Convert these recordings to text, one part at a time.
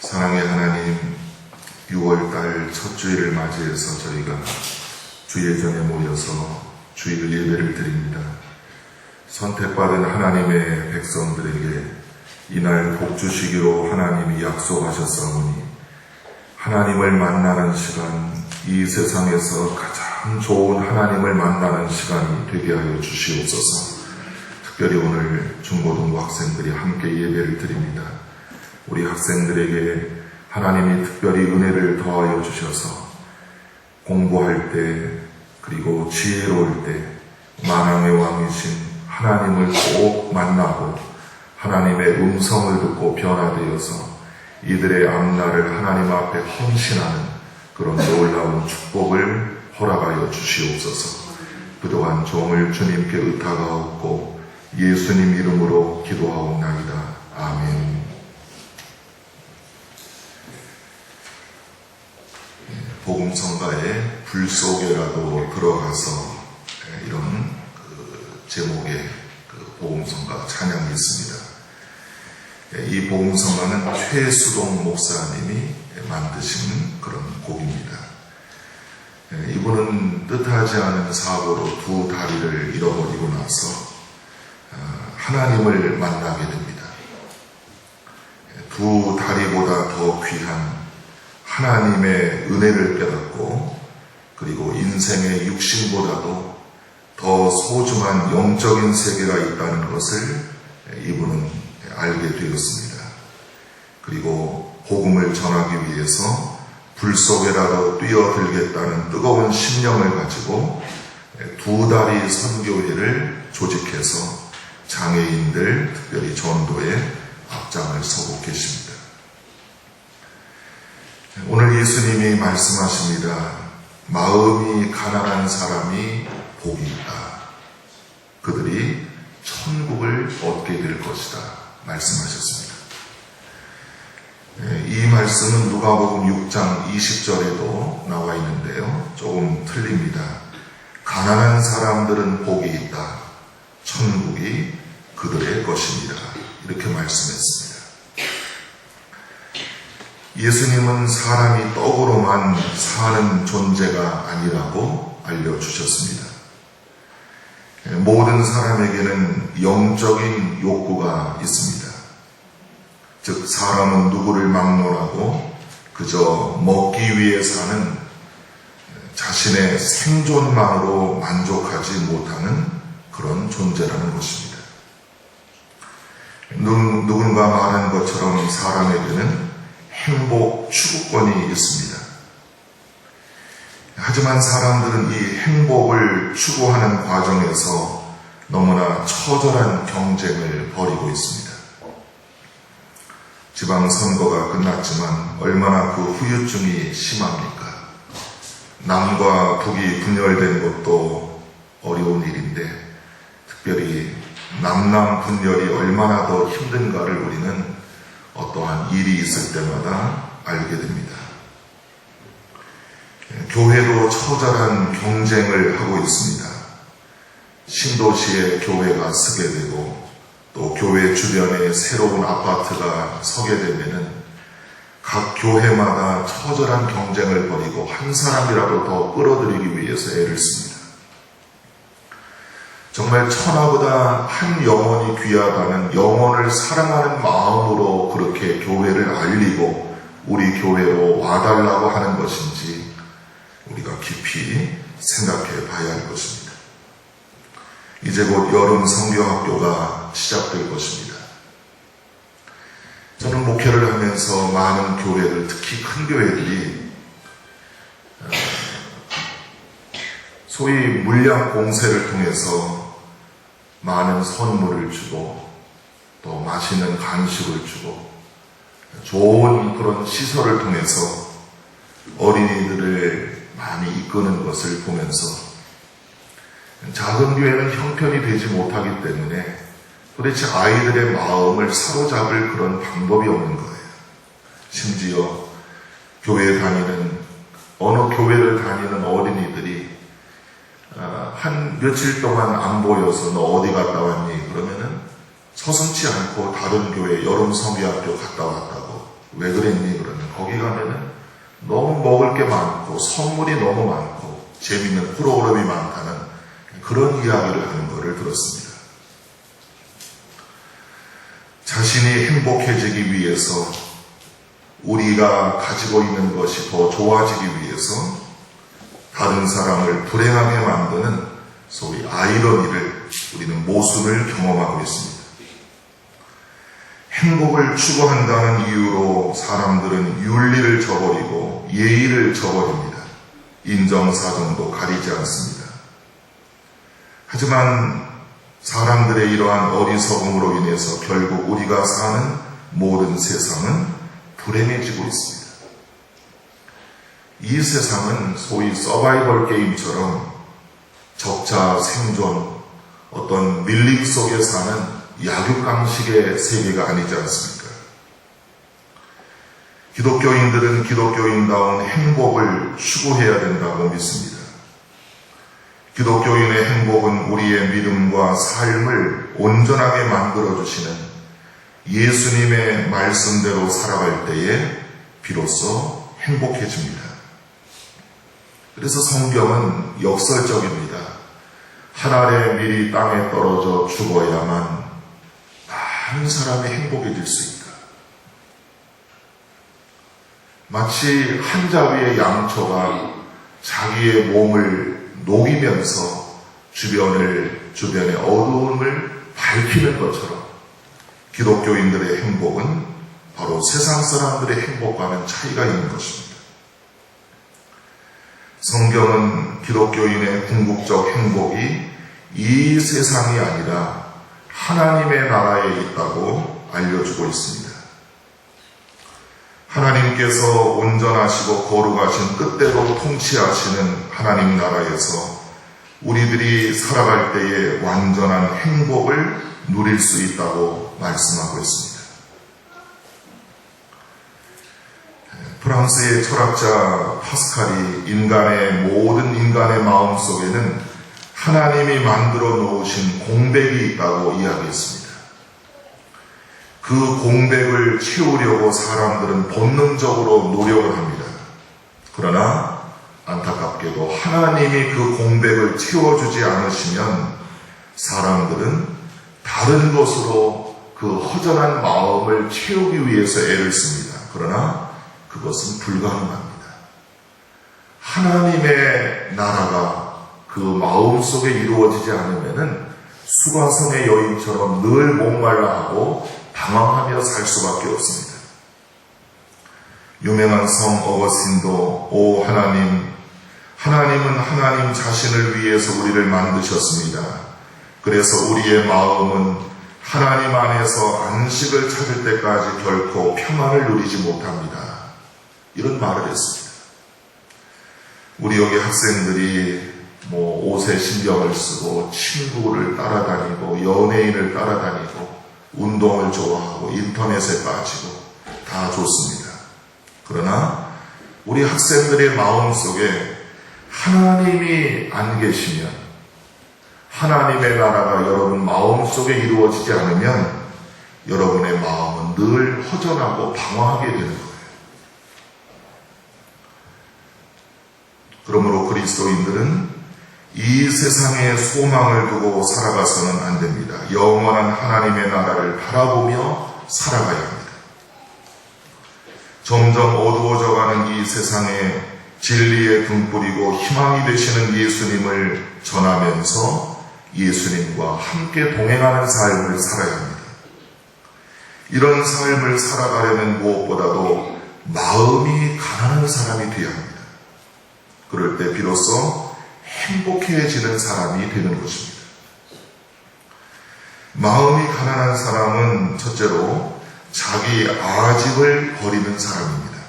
사랑의 하나님, 6월달 첫 주일을 맞이해서 저희가 주일전에 모여서 주일 예배를 드립니다. 선택받은 하나님의 백성들에게 이날 복 주시기로 하나님이 약속하셨사오니 하나님을 만나는 시간, 이 세상에서 가장 좋은 하나님을 만나는 시간이 되게 하여 주시옵소서. 특별히 오늘 중고등부 학생들이 함께 예배를 드립니다. 우리 학생들에게 하나님이 특별히 은혜를 더하여 주셔서 공부할 때 그리고 지혜로울 때 만왕의 왕이신 하나님을 꼭 만나고 하나님의 음성을 듣고 변화되어서 이들의 앞날을 하나님 앞에 헌신하는 그런 놀라운 축복을 허락하여 주시옵소서. 그동안 종을 주님께 의탁하옵고 예수님 이름으로 기도하옵나이다. 아멘. 복음성가에 불 속에라도 들어가서 이런 제목의 복음성가 찬양이 있습니다. 이 복음성가는 최수동 목사님이 만드신 그런 곡입니다. 이분은 뜻하지 않은 사고로 두 다리를 잃어버리고 나서 하나님을 만나게 됩니다. 두 다리보다 더 귀한 하나님의 은혜를 깨닫고 그리고 인생의 육신보다도 더 소중한 영적인 세계가 있다는 것을 이분은 알게 되었습니다. 그리고 복음을 전하기 위해서 불 속에라도 뛰어들겠다는 뜨거운 심령을 가지고 두 다리 선교회를 조직해서 장애인들 특별히 전도에 앞장을 서고 계십니다. 오늘 예수님이 말씀하십니다. 마음이 가난한 사람이 복이 있다. 그들이 천국을 얻게 될 것이다. 말씀하셨습니다. 이 말씀은 누가복음 6장 20절에도 나와 있는데요. 조금 틀립니다. 가난한 사람들은 복이 있다. 천국이 그들의 것입니다. 이렇게 말씀했습니다. 예수님은 사람이 떡으로만 사는 존재가 아니라고 알려주셨습니다. 모든 사람에게는 영적인 욕구가 있습니다. 즉 사람은 누구를 막론하고 그저 먹기 위해 사는 자신의 생존만으로 만족하지 못하는 그런 존재라는 것입니다. 누군가 말한 것처럼 사람에게는 행복 추구권이 있습니다. 하지만 사람들은 이 행복을 추구하는 과정에서 너무나 처절한 경쟁을 벌이고 있습니다. 지방선거가 끝났지만 얼마나 그 후유증이 심합니까? 남과 북이 분열된 것도 어려운 일인데 특별히 남남 분열이 얼마나 더 힘든가를 우리는 어떠한 일이 있을 때마다 알게 됩니다. 교회도 처절한 경쟁을 하고 있습니다. 신도시에 교회가 서게 되고 또 교회 주변에 새로운 아파트가 서게 되면은 각 교회마다 처절한 경쟁을 벌이고 한 사람이라도 더 끌어들이기 위해서 애를 씁니다. 정말 천하보다 한 영혼이 귀하다는 영혼을 사랑하는 마음으로 그렇게 교회를 알리고 우리 교회로 와달라고 하는 것인지 우리가 깊이 생각해 봐야 할 것입니다. 이제 곧 여름 성교학교가 시작될 것입니다. 저는 목회를 하면서 많은 교회들, 특히 큰 교회들이 소위 물량 공세를 통해서 많은 선물을 주고 또 맛있는 간식을 주고 좋은 그런 시설을 통해서 어린이들을 많이 이끄는 것을 보면서 작은 교회는 형편이 되지 못하기 때문에 도대체 아이들의 마음을 사로잡을 그런 방법이 없는 거예요. 심지어 교회에 다니는 어느 교회를 다니는 어린이들이 한 며칠 동안 안 보여서 너 어디 갔다 왔니? 그러면은 서슴지 않고 다른 교회 여름 성교학교 갔다 왔다고 왜 그랬니? 그러면 거기 가면은 너무 먹을 게 많고 선물이 너무 많고 재밌는 프로그램이 많다는 그런 이야기를 하는 것을 들었습니다. 자신이 행복해지기 위해서 우리가 가지고 있는 것이 더 좋아지기 위해서 다른 사람을 불행하게 만드는 소위 아이러니를 우리는 모순을 경험하고 있습니다. 행복을 추구한다는 이유로 사람들은 윤리를 저버리고 예의를 저버립니다. 인정사정도 가리지 않습니다. 하지만 사람들의 이러한 어리석음으로 인해서 결국 우리가 사는 모든 세상은 불행해지고 있습니다. 이 세상은 소위 서바이벌 게임처럼 적자 생존, 어떤 밀림 속에 사는 약육강식의 세계가 아니지 않습니까? 기독교인들은 기독교인다운 행복을 추구해야 된다고 믿습니다. 기독교인의 행복은 우리의 믿음과 삶을 온전하게 만들어주시는 예수님의 말씀대로 살아갈 때에 비로소 행복해집니다. 그래서 성경은 역설적입니다. 한 알의 밀이 땅에 떨어져 죽어야만 많은 사람이 행복해질 수 있다. 마치 한 자루의 양초가 자기의 몸을 녹이면서 주변의 어두움을 밝히는 것처럼 기독교인들의 행복은 바로 세상 사람들의 행복과는 차이가 있는 것입니다. 성경은 기독교인의 궁극적 행복이 이 세상이 아니라 하나님의 나라에 있다고 알려주고 있습니다. 하나님께서 온전하시고 거룩하신 뜻대로 통치하시는 하나님 나라에서 우리들이 살아갈 때에 완전한 행복을 누릴 수 있다고 말씀하고 있습니다. 프랑스의 철학자 파스칼이 모든 인간의 마음 속에는 하나님이 만들어 놓으신 공백이 있다고 이야기했습니다. 그 공백을 채우려고 사람들은 본능적으로 노력을 합니다. 그러나 안타깝게도 하나님이 그 공백을 채워주지 않으시면 사람들은 다른 것으로 그 허전한 마음을 채우기 위해서 애를 씁니다. 그러나 그것은 불가능합니다. 하나님의 나라가 그 마음 속에 이루어지지 않으면은 수가성의 여인처럼 늘 목말라하고 방황하며 살 수밖에 없습니다. 유명한 성 어거스틴도 오 하나님은 하나님 자신을 위해서 우리를 만드셨습니다. 그래서 우리의 마음은 하나님 안에서 안식을 찾을 때까지 결코 평안을 누리지 못합니다. 이런 말을 했습니다. 우리 여기 학생들이 옷에 신경을 쓰고 친구를 따라다니고 연예인을 따라다니고 운동을 좋아하고 인터넷에 빠지고 다 좋습니다. 그러나 우리 학생들의 마음속에 하나님이 안 계시면 하나님의 나라가 여러분 마음속에 이루어지지 않으면 여러분의 마음은 늘 허전하고 방황하게 되는 거예요. 그러므로 그리스도인들은 이 세상에 소망을 두고 살아가서는 안 됩니다. 영원한 하나님의 나라를 바라보며 살아가야 합니다. 점점 어두워져가는 이 세상에 진리의 등불이고 희망이 되시는 예수님을 전하면서 예수님과 함께 동행하는 삶을 살아야 합니다. 이런 삶을 살아가려면 무엇보다도 마음이 가난한 사람이 되어야 합니다. 그럴 때 비로소 행복해지는 사람이 되는 것입니다. 마음이 가난한 사람은 첫째로 자기 아집을 버리는 사람입니다.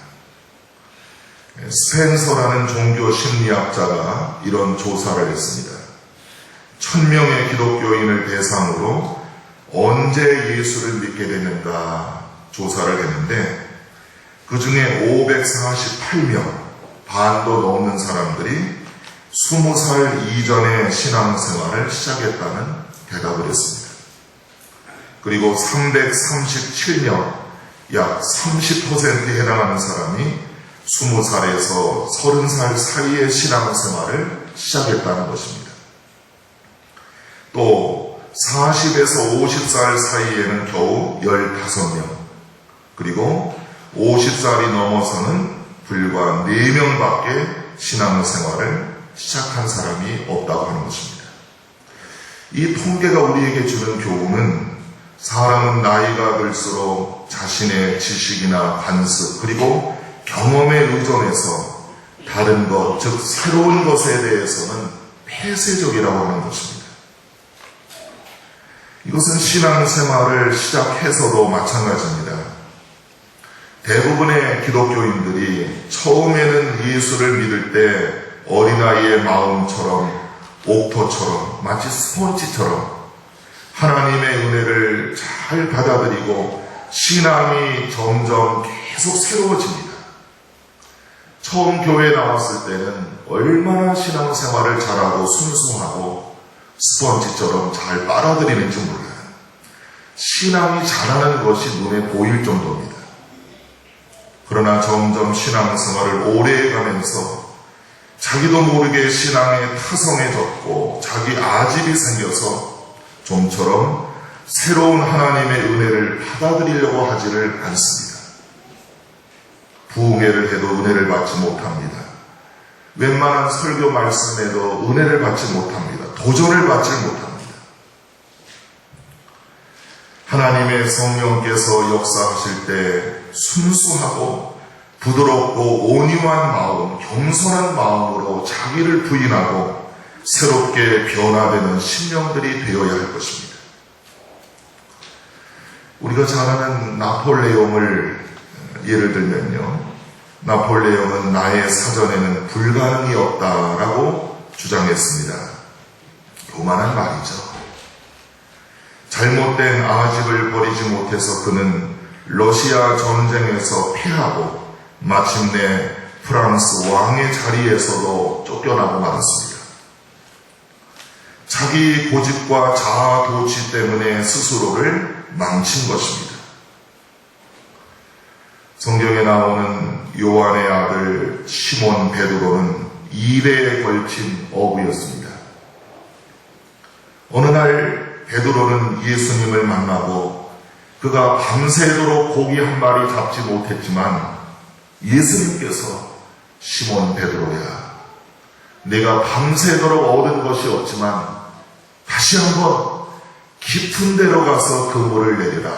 스펜서라는 종교 심리학자가 이런 조사를 했습니다. 1000명의 기독교인을 대상으로 언제 예수를 믿게 됐는가 조사를 했는데 그 중에 548명, 반도 넘는 사람들이 20살 이전에 신앙생활을 시작했다는 대답을 했습니다. 그리고 337명, 약 30%에 해당하는 사람이 20살에서 30살 사이의 신앙생활을 시작했다는 것입니다. 또 40에서 50살 사이에는 겨우 15명, 그리고 50살이 넘어서는 불과 4명밖에 신앙생활을 시작한 사람이 없다고 하는 것입니다. 이 통계가 우리에게 주는 교훈은 사람은 나이가 들수록 자신의 지식이나 관습 그리고 경험에 의존해서 다른 것, 즉 새로운 것에 대해서는 폐쇄적이라고 하는 것입니다. 이것은 신앙생활을 시작해서도 마찬가지입니다. 대부분의 기독교인들이 처음에는 예수를 믿을 때 어린아이의 마음처럼 옥토처럼 마치 스펀지처럼 하나님의 은혜를 잘 받아들이고 신앙이 점점 계속 새로워집니다. 처음 교회에 나왔을 때는 얼마나 신앙생활을 잘하고 순수하고 스펀지처럼 잘 빨아들이는지 몰라요. 신앙이 자라는 것이 눈에 보일 정도입니다. 그러나 점점 신앙생활을 오래 해가면서 자기도 모르게 신앙에 타성해졌고 자기 아집이 생겨서 좀처럼 새로운 하나님의 은혜를 받아들이려고 하지를 않습니다. 부흥회를 해도 은혜를 받지 못합니다. 웬만한 설교 말씀에도 은혜를 받지 못합니다. 도전을 받지 못합니다. 하나님의 성령께서 역사하실 때 순수하고 부드럽고 온유한 마음, 겸손한 마음으로 자기를 부인하고 새롭게 변화되는 심령들이 되어야 할 것입니다. 우리가 잘 아는 나폴레옹을 예를 들면요. 나폴레옹은 나의 사전에는 불가능이 없다라고 주장했습니다. 교만한 말이죠. 잘못된 아집을 버리지 못해서 그는 러시아 전쟁에서 패하고 마침내 프랑스 왕의 자리에서도 쫓겨나고 말았습니다. 자기 고집과 자아 도취 때문에 스스로를 망친 것입니다. 성경에 나오는 요한의 아들 시몬 베드로는 2대에 걸친 어부였습니다. 어느 날 베드로는 예수님을 만나고 그가 밤새도록 고기 한 마리 잡지 못했지만 예수님께서 시몬 베드로야, 내가 밤새도록 얻은 것이 없지만 다시 한번 깊은 데로 가서 그물을 내리라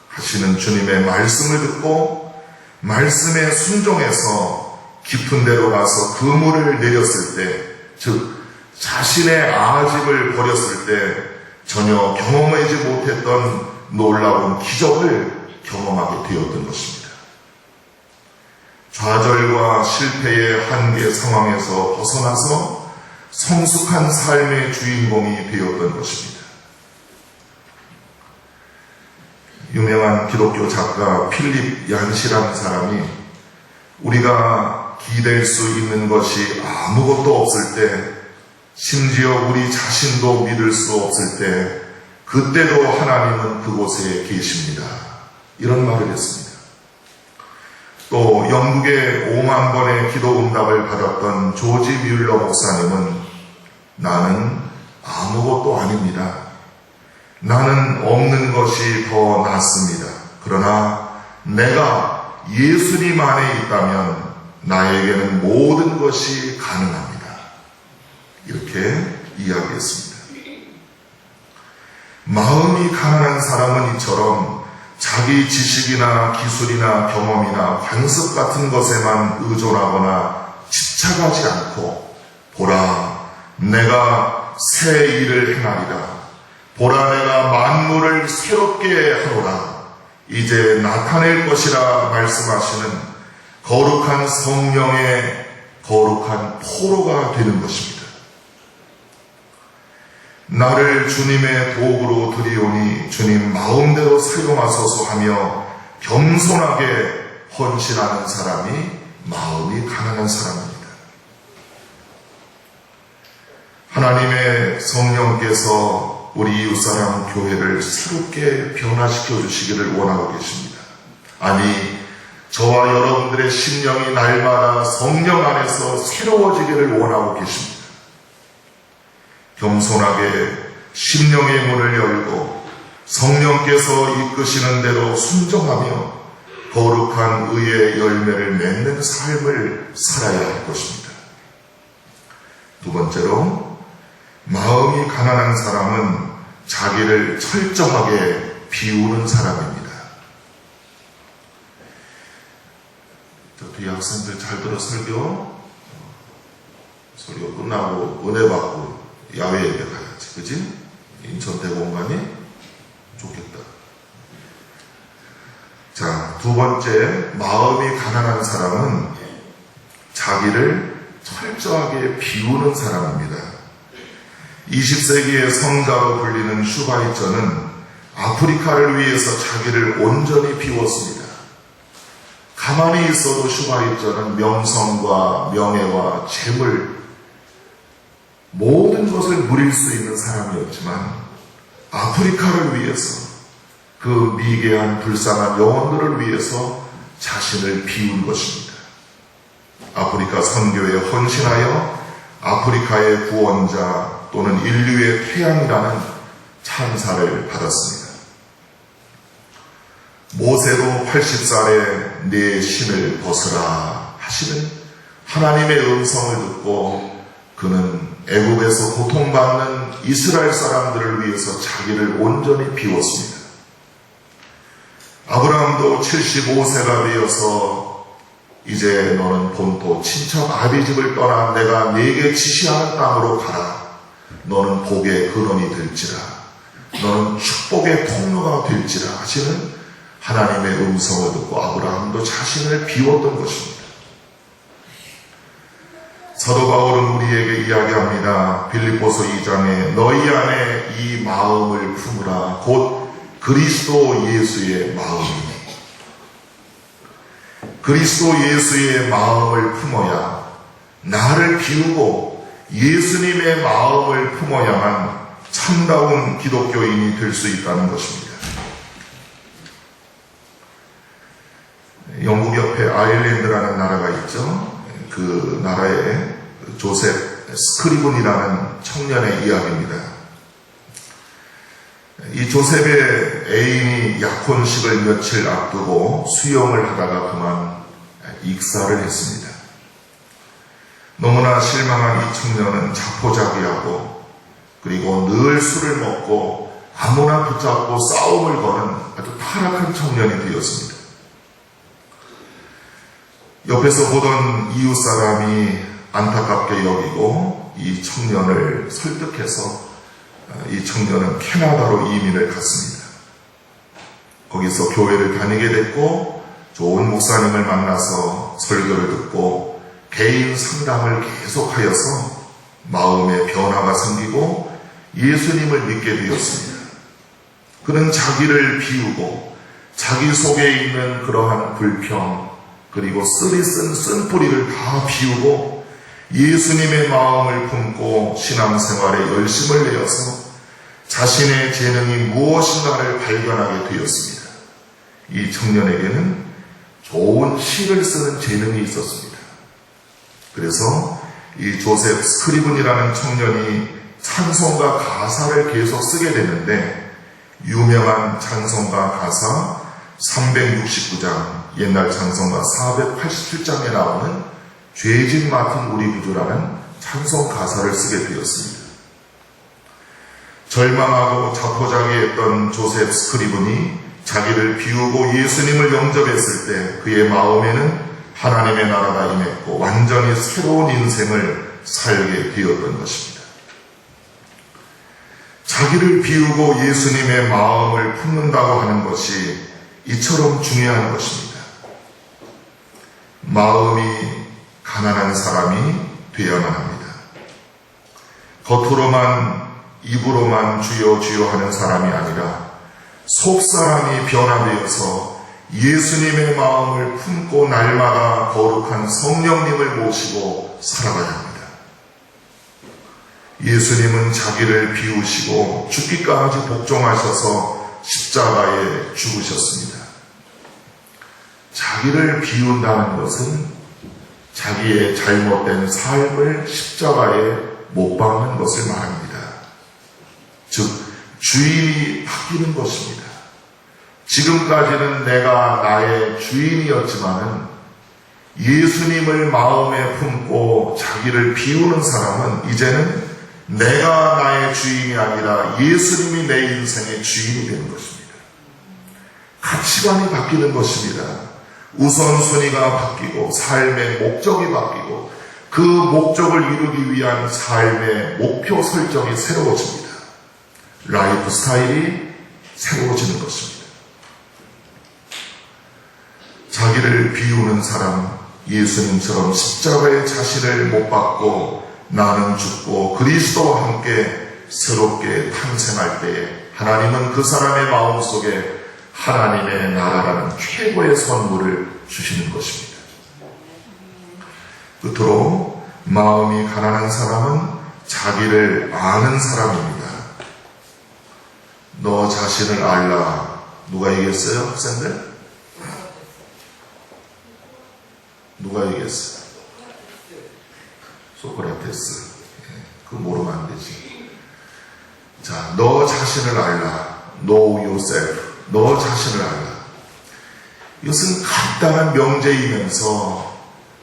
하시는 주님의 말씀을 듣고 말씀에 순종해서 깊은 데로 가서 그물을 내렸을 때, 즉 자신의 아집을 버렸을 때 전혀 경험하지 못했던 놀라운 기적을 경험하게 되었던 것입니다. 좌절과 실패의 한계 상황에서 벗어나서 성숙한 삶의 주인공이 되었던 것입니다. 유명한 기독교 작가 필립 얀시라는 사람이 우리가 기댈 수 있는 것이 아무것도 없을 때, 심지어 우리 자신도 믿을 수 없을 때, 그때도 하나님은 그곳에 계십니다. 이런 말을 했습니다. 또 영국의 5만 번의 기도 응답을 받았던 조지 뮬러 목사님은 나는 아무것도 아닙니다. 나는 없는 것이 더 낫습니다. 그러나 내가 예수님 안에 있다면 나에게는 모든 것이 가능합니다. 이렇게 이야기했습니다. 마음이 가난한 사람은 이처럼 자기 지식이나 기술이나 경험이나 관습 같은 것에만 의존하거나 집착하지 않고 보라, 내가 새 일을 행하리라. 보라, 내가 만물을 새롭게 하노라. 이제 나타낼 것이라 말씀하시는 거룩한 성령의 거룩한 포로가 되는 것입니다. 나를 주님의 도구로 드리오니 주님 마음대로 사용하소서 하며 겸손하게 헌신하는 사람이 마음이 가난한 사람입니다. 하나님의 성령께서 우리 이웃사랑 교회를 새롭게 변화시켜 주시기를 원하고 계십니다. 아니, 저와 여러분들의 심령이 날마다 성령 안에서 새로워지기를 원하고 계십니다. 겸손하게 심령의 문을 열고 성령께서 이끄시는 대로 순종하며 거룩한 의의 열매를 맺는 삶을 살아야 할 것입니다. 두 번째로, 마음이 가난한 사람은 자기를 철저하게 비우는 사람입니다. 뒤에 학생들 잘 들어 설교 끝나고 은혜 받고 야외 예배 가야지, 그지? 인천 대공간이 좋겠다. 자, 두 번째, 마음이 가난한 사람은 자기를 철저하게 비우는 사람입니다. 20세기의 성가로 불리는 슈바이처는 아프리카를 위해서 자기를 온전히 비웠습니다. 가만히 있어도 슈바이처는 명성과 명예와 재물, 모든 것을 누릴 수 있는 사람이었지만 아프리카를 위해서, 그 미개한 불쌍한 영혼들을 위해서 자신을 비운 것입니다. 아프리카 선교에 헌신하여 아프리카의 구원자 또는 인류의 태양이라는 찬사를 받았습니다. 모세도 80살에 내 신을 벗으라 하시는 하나님의 음성을 듣고 그는 애국에서 고통받는 이스라엘 사람들을 위해서 자기를 온전히 비웠습니다. 아브라함도 75세가 되어서 이제 너는 본토 친척 아비집을 떠나 내가 네게 지시하는 땅으로 가라. 너는 복의 근원이 될지라. 너는 축복의 통로가 될지라 하시는 하나님의 음성을 듣고 아브라함도 자신을 비웠던 것입니다. 사도 바울은 우리에게 이야기합니다. 빌립보서 2장에 너희 안에 이 마음을 품으라. 곧 그리스도 예수의 마음이니. 그리스도 예수의 마음을 품어야, 나를 비우고 예수님의 마음을 품어야만 참다운 기독교인이 될 수 있다는 것입니다. 영국 옆에 아일랜드라는 나라가 있죠. 그 나라의 조셉 스크리븐이라는 청년의 이야기입니다. 이 조셉의 애인이 약혼식을 며칠 앞두고 수영을 하다가 그만 익사를 했습니다. 너무나 실망한 이 청년은 자포자기하고 그리고 늘 술을 먹고 아무나 붙잡고 싸움을 거는 아주 타락한 청년이 되었습니다. 옆에서 보던 이웃 사람이 안타깝게 여기고 이 청년을 설득해서 이 청년은 캐나다로 이민을 갔습니다. 거기서 교회를 다니게 됐고 좋은 목사님을 만나서 설교를 듣고 개인 상담을 계속하여서 마음의 변화가 생기고 예수님을 믿게 되었습니다. 그는 자기를 비우고 자기 속에 있는 그러한 불평 그리고 쓰리 쓴 쓴뿌리를 다 비우고 예수님의 마음을 품고 신앙생활에 열심을 내어서 자신의 재능이 무엇인가를 발견하게 되었습니다. 이 청년에게는 좋은 시를 쓰는 재능이 있었습니다. 그래서 이 조셉 스크리븐이라는 청년이 찬송가 가사를 계속 쓰게 되는데 유명한 찬송가 가사 369장, 옛날 찬송가 487장에 나오는 죄진 맡은 우리 구주라는 찬송 가사를 쓰게 되었습니다. 절망하고 자포자기했던 조셉 스크리븐이 자기를 비우고 예수님을 영접했을 때 그의 마음에는 하나님의 나라가 임했고 완전히 새로운 인생을 살게 되었던 것입니다. 자기를 비우고 예수님의 마음을 품는다고 하는 것이 이처럼 중요한 것입니다. 마음이 가난한 사람이 되어야만 합니다. 겉으로만 입으로만 주여 주여 하는 사람이 아니라 속사람이 변화되어서 예수님의 마음을 품고 날마다 거룩한 성령님을 모시고 살아가야 합니다. 예수님은 자기를 비우시고 죽기까지 복종하셔서 십자가에 죽으셨습니다. 자기를 비운다는 것은 자기의 잘못된 삶을 십자가에 못 박는 것을 말합니다. 즉, 주인이 바뀌는 것입니다. 지금까지는 내가 나의 주인이었지만은 예수님을 마음에 품고 자기를 비우는 사람은 이제는 내가 나의 주인이 아니라 예수님이 내 인생의 주인이 되는 것입니다. 가치관이 바뀌는 것입니다. 우선순위가 바뀌고 삶의 목적이 바뀌고 그 목적을 이루기 위한 삶의 목표 설정이 새로워집니다. 라이프 스타일이 새로워지는 것입니다. 자기를 비우는 사람, 예수님처럼 십자가의 자신을 못 박고 나는 죽고 그리스도와 함께 새롭게 탄생할 때에 하나님은 그 사람의 마음속에 하나님의 나라라는 최고의 선물을 주시는 것입니다. 끝으로 마음이 가난한 사람은 자기를 아는 사람입니다. 너 자신을 알라. 누가 얘기했어요, 학생들? 누가 얘기했어요? 소크라테스. 그거 모르면 안 되지. 자, 너 자신을 알라. Know yourself. 너 자신을 알라. 이것은 간단한 명제이면서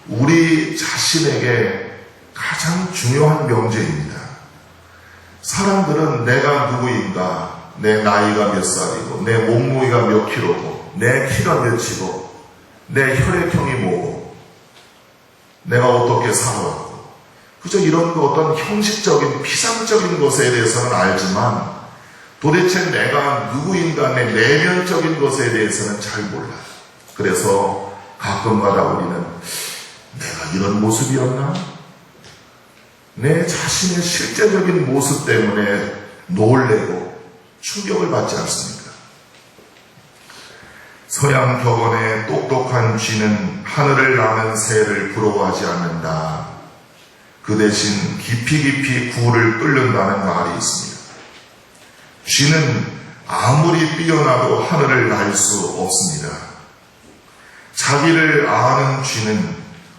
우리 자신에게 가장 중요한 명제입니다. 사람들은 내가 누구인가, 내 나이가 몇 살이고, 내 몸무게가 몇 킬로고, 내 키가 몇이고, 내 혈액형이 뭐고, 내가 어떻게 살아왔고, 그저 이런 어떤 형식적인 피상적인 것에 대해서는 알지만 도대체 내가 누구인가 내 내면적인 것에 대해서는 잘 몰라요. 그래서 가끔가다 우리는 내가 이런 모습이었나? 내 자신의 실제적인 모습 때문에 놀래고 충격을 받지 않습니까? 서양 격언의 똑똑한 쥐는 하늘을 나는 새를 부러워하지 않는다. 그 대신 깊이 굴을 뚫는다는 말이 있습니다. 쥐는 아무리 뛰어나도 하늘을 날 수 없습니다. 자기를 아는 쥐는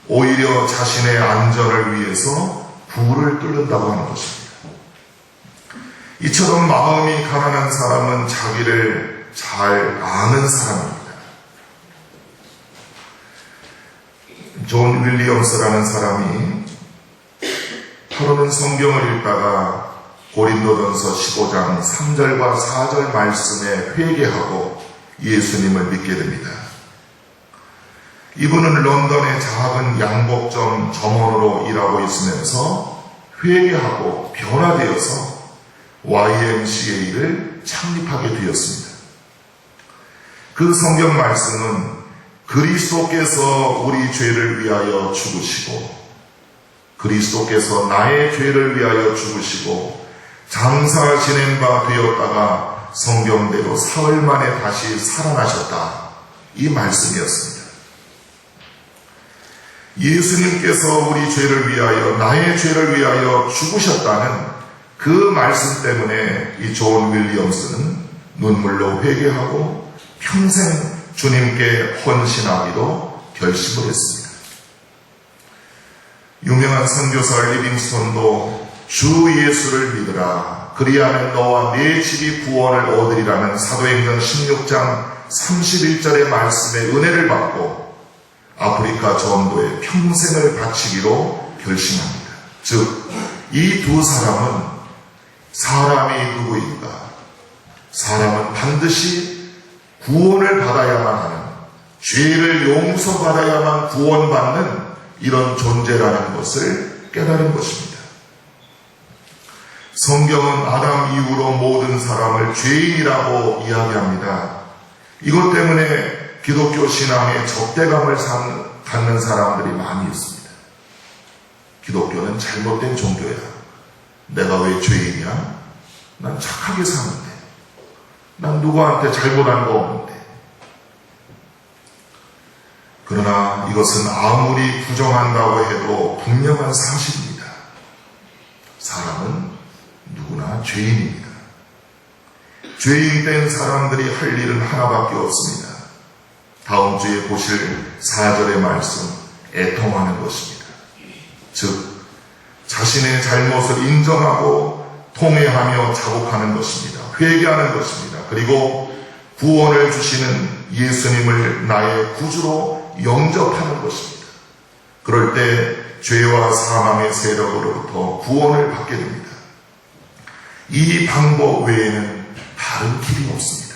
오히려 자신의 안전을 위해서 굴을 뚫는다고 하는 것입니다. 이처럼 마음이 가난한 사람은 자기를 잘 아는 사람입니다. 존 윌리엄스라는 사람이 하루는 성경을 읽다가 고린도전서 15장 3절과 4절 말씀에 회개하고 예수님을 믿게 됩니다. 이분은 런던의 작은 양복점 점원으로 일하고 있으면서 회개하고 변화되어서 YMCA를 창립하게 되었습니다. 그 성경 말씀은 그리스도께서 우리 죄를 위하여 죽으시고 그리스도께서 나의 죄를 위하여 죽으시고 장사 지낸 바 되었다가 성경대로 사흘 만에 다시 살아나셨다. 이 말씀이었습니다. 예수님께서 우리 죄를 위하여 나의 죄를 위하여 죽으셨다는 그 말씀 때문에 이 존 윌리엄스는 눈물로 회개하고 평생 주님께 헌신하기로 결심을 했습니다. 유명한 선교사 리빙스톤도 주 예수를 믿으라 그리하면 너와 네 집이 구원을 얻으리라는 사도행전 16장 31절의 말씀에 은혜를 받고 아프리카 전도에 평생을 바치기로 결심합니다. 즉, 이 두 사람은 사람이 누구인가? 사람은 반드시 구원을 받아야만 하는, 죄를 용서받아야만 구원받는 이런 존재라는 것을 깨달은 것입니다. 성경은 아담 이후로 모든 사람을 죄인이라고 이야기합니다. 이것 때문에 기독교 신앙에 적대감을 갖는 사람들이 많이 있습니다. 기독교는 잘못된 종교야. 내가 왜 죄인이야? 난 착하게 사는데. 난 누구한테 잘못한 거 없는데. 그러나 이것은 아무리 부정한다고 해도 분명한 사실입니다. 사람은 누구나 죄인입니다. 죄인된 사람들이 할 일은 하나밖에 없습니다. 다음 주에 보실 4절의 말씀, 애통하는 것입니다. 즉 자신의 잘못을 인정하고 통회하며 자복하는 것입니다. 회개하는 것입니다. 그리고 구원을 주시는 예수님을 나의 구주로 영접하는 것입니다. 그럴 때 죄와 사망의 세력으로부터 구원을 받게 됩니다. 이 방법 외에는 다른 길이 없습니다.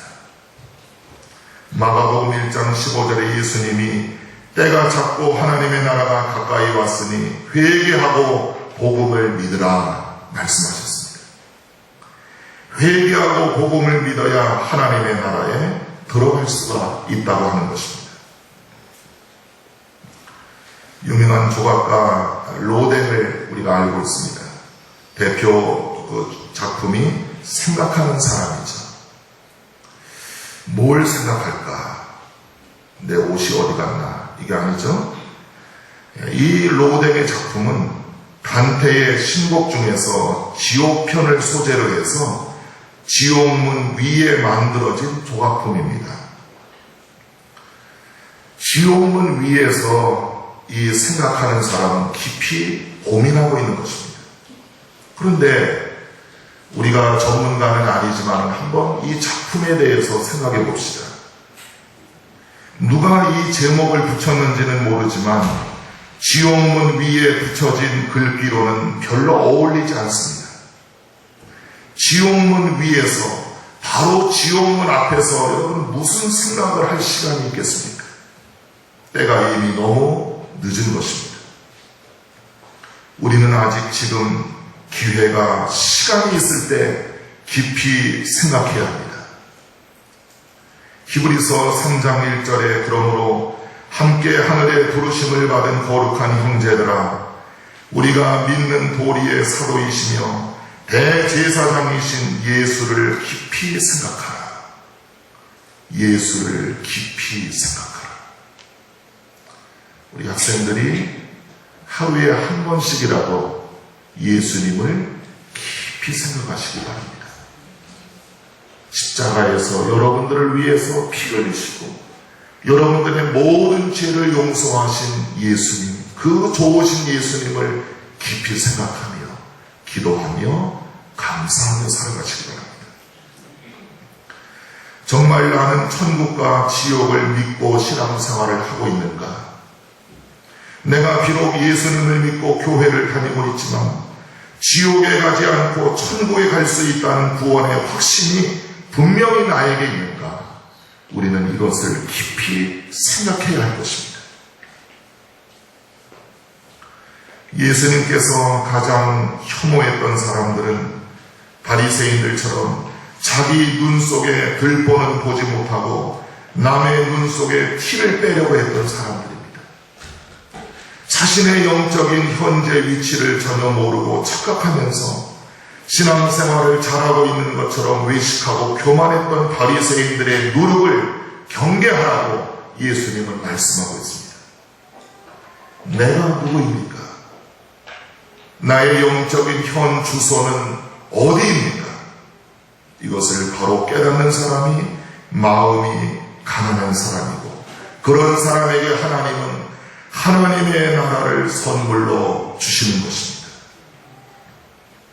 마가복음 1장 15절에 예수님이 때가 찼고 하나님의 나라가 가까이 왔으니 회개하고 복음을 믿으라 말씀하셨습니다. 회개하고 복음을 믿어야 하나님의 나라에 들어갈 수가 있다고 하는 것입니다. 유명한 조각가 로댕을 우리가 알고 있습니다. 대표 작품이 생각하는 사람이죠. 뭘 생각할까? 내 옷이 어디 갔나? 이게 아니죠. 이 로댕의 작품은 단테의 신곡 중에서 지옥편을 소재로 해서 지옥문 위에 만들어진 조각품입니다. 지옥문 위에서 이 생각하는 사람은 깊이 고민하고 있는 것입니다. 그런데 우리가 전문가는 아니지만 한번 이 작품에 대해서 생각해 봅시다. 누가 이 제목을 붙였는지는 모르지만 지옥문 위에 붙여진 글귀로는 별로 어울리지 않습니다. 지옥문 위에서, 바로 지옥문 앞에서 여러분 무슨 생각을 할 시간이 있겠습니까? 때가 이미 너무 늦은 것입니다. 우리는 아직 지금 기회가, 시간이 있을 때 깊이 생각해야 합니다. 히브리서 3장 1절에 그러므로 함께 하늘의 부르심을 받은 거룩한 형제들아, 우리가 믿는 도리의 사도이시며 대제사장이신 예수를 깊이 생각하라. 예수를 깊이 생각하라. 우리 학생들이 하루에 한 번씩이라도 예수님을 깊이 생각하시기 바랍니다. 십자가에서 여러분들을 위해서 피 흘리시고 여러분들의 모든 죄를 용서하신 예수님, 그 좋으신 예수님을 깊이 생각하며 기도하며 감사하며 살아가시기 바랍니다. 정말 나는 천국과 지옥을 믿고 신앙생활을 하고 있는가? 내가 비록 예수님을 믿고 교회를 다니고 있지만 지옥에 가지 않고 천국에 갈 수 있다는 구원의 확신이 분명히 나에게 있는가? 우리는 이것을 깊이 생각해야 할 것입니다. 예수님께서 가장 혐오했던 사람들은 바리새인들처럼 자기 눈 속에 들보는 보지 못하고 남의 눈 속에 티를 빼려고 했던 사람들입니다. 자신의 영적인 현재 위치를 전혀 모르고 착각하면서 신앙생활을 잘하고 있는 것처럼 외식하고 교만했던 바리새인들의 누룩을 경계하라고 예수님은 말씀하고 있습니다. 내가 누구입니까? 나의 영적인 현 주소는 어디입니까? 이것을 바로 깨닫는 사람이 마음이 가난한 사람이고, 그런 사람에게 하나님은 하나님의 나라를 선물로 주시는 것입니다.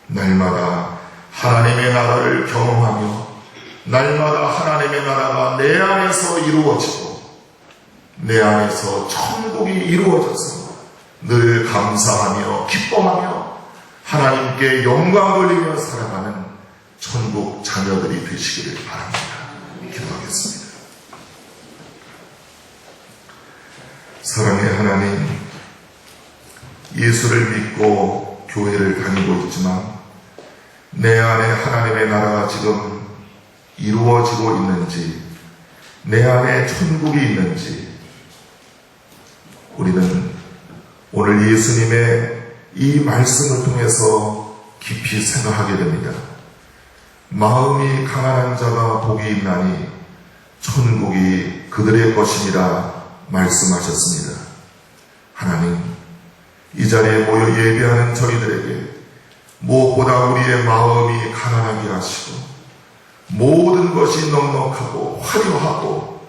날마다 하나님의 나라를 경험하며 날마다 하나님의 나라가 내 안에서 이루어지고 내 안에서 천국이 이루어져서 늘 감사하며 기뻐하며 하나님께 영광 돌리며 살아가는 천국 자녀들이 되시기를 바랍니다. 기도하겠습니다. 사랑의 하나님, 예수를 믿고 교회를 다니고 있지만 내 안에 하나님의 나라가 지금 이루어지고 있는지, 내 안에 천국이 있는지 우리는 오늘 예수님의 이 말씀을 통해서 깊이 생각하게 됩니다. 마음이 가난한 자가 복이 있나니 천국이 그들의 것이니라 말씀하셨습니다. 하나님, 이 자리에 모여 예배하는 저희들에게 무엇보다 우리의 마음이 가난하게 하시고 모든 것이 넉넉하고 화려하고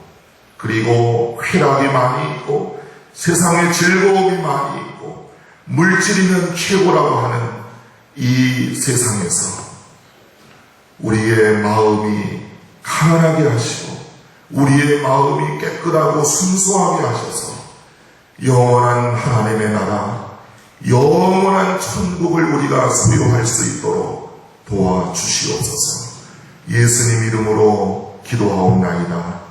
그리고 쾌락이 많이 있고 세상에 즐거움이 많이 있고 물질이면 최고라고 하는 이 세상에서 우리의 마음이 가난하게 하시고 우리의 마음이 깨끗하고 순수하게 하셔서 영원한 하나님의 나라, 영원한 천국을 우리가 소유할 수 있도록 도와주시옵소서. 예수님 이름으로 기도하옵나이다.